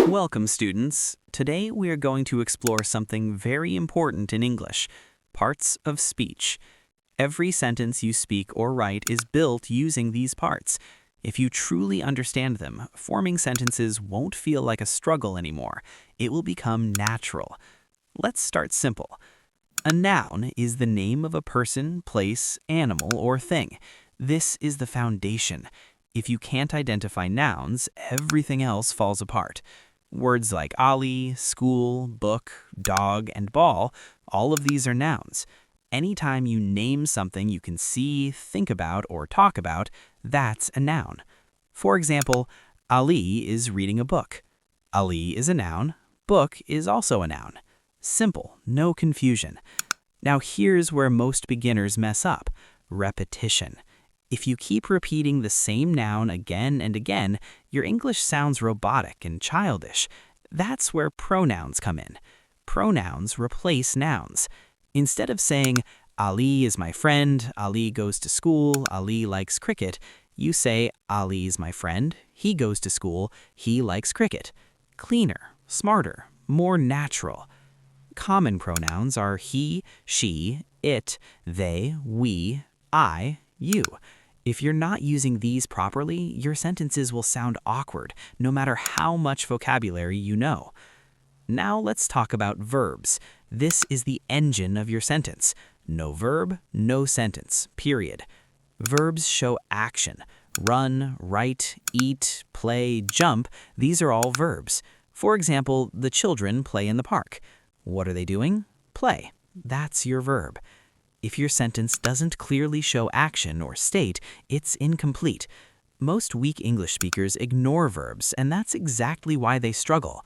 Welcome, students. Today we are going to explore something very important in English, parts of speech. Every sentence you speak or write is built using these parts. If you truly understand them, forming sentences won't feel like a struggle anymore. It will become natural. Let's start simple. A noun is the name of a person, place, animal, or thing. This is the foundation. If you can't identify nouns, everything else falls apart. Words like Ali, school, book, dog, and ball, all of these are nouns. Anytime you name something you can see, think about, or talk about, that's a noun. For example, Ali is reading a book. Ali is a noun. Book is also a noun. Simple, no confusion. Now here's where most beginners mess up: repetition. If you keep repeating the same noun again and again, your English sounds robotic and childish. That's where pronouns come in. Pronouns replace nouns. Instead of saying, Ali is my friend, Ali goes to school, Ali likes cricket, you say, Ali is my friend, he goes to school, he likes cricket. Cleaner, smarter, more natural. Common pronouns are he, she, it, they, we, I, you. If you're not using these properly, your sentences will sound awkward, no matter how much vocabulary you know. Now let's talk about verbs. This is the engine of your sentence. No verb, no sentence, period. Verbs show action. Run, write, eat, play, jump, these are all verbs. For example, the children play in the park. What are they doing? Play. That's your verb. If your sentence doesn't clearly show action or state, it's incomplete. Most weak English speakers ignore verbs, and that's exactly why they struggle.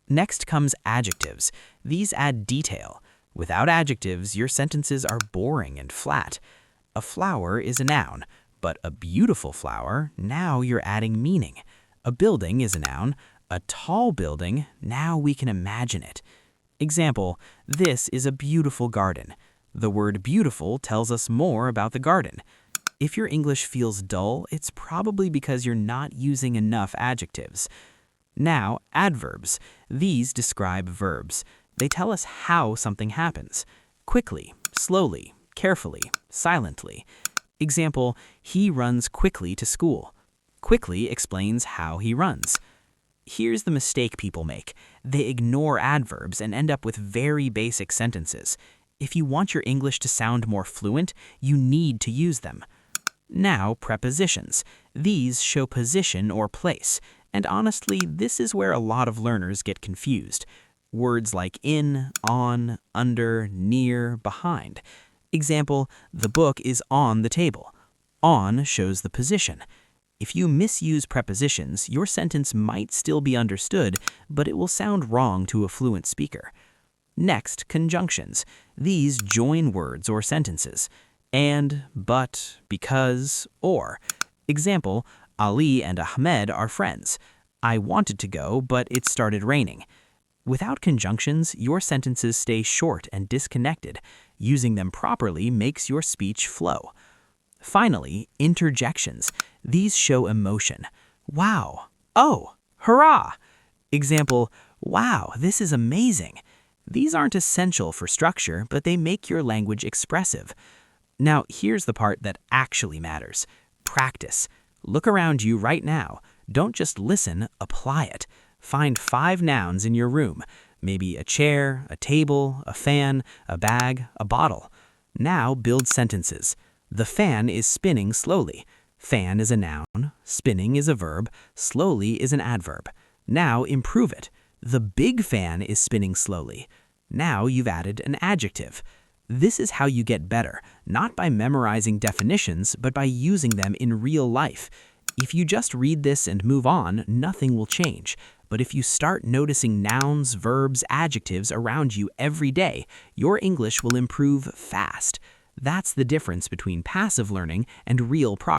Next comes adjectives. These add detail. Without adjectives, your sentences are boring and flat. A flower is a noun, but a beautiful flower, now you're adding meaning. A building is a noun. A tall building, now we can imagine it. Example, this is a beautiful garden. The word beautiful tells us more about the garden. If your English feels dull, it's probably because you're not using enough adjectives. Now, adverbs. These describe verbs. They tell us how something happens. Quickly, slowly, carefully, silently. Example, he runs quickly to school. Quickly explains how he runs. Here's the mistake people make. They ignore adverbs and end up with very basic sentences. If you want your English to sound more fluent, you need to use them. Now, prepositions. These show position or place, and honestly, this is where a lot of learners get confused. Words like in, on, under, near, behind. Example, the book is on the table. On shows the position. If you misuse prepositions, your sentence might still be understood, but it will sound wrong to a fluent speaker. Next, conjunctions. These join words or sentences. And, but, because, or. Example, Ali and Ahmed are friends. I wanted to go, but it started raining. Without conjunctions, your sentences stay short and disconnected. Using them properly makes your speech flow. Finally, interjections. These show emotion. Wow. Oh, hurrah. Example, wow, this is amazing. These aren't essential for structure, but they make your language expressive. Now, here's the part that actually matters. Practice. Look around you right now. Don't just listen, apply it. Find 5 nouns in your room. Maybe a chair, a table, a fan, a bag, a bottle. Now build sentences. The fan is spinning slowly. Fan is a noun. Spinning is a verb. Slowly is an adverb. Now improve it. The big fan is spinning slowly. Now you've added an adjective. This is how you get better, not by memorizing definitions, but by using them in real life. If you just read this and move on, nothing will change. But if you start noticing nouns, verbs, adjectives around you every day, your English will improve fast. That's the difference between passive learning and real progress.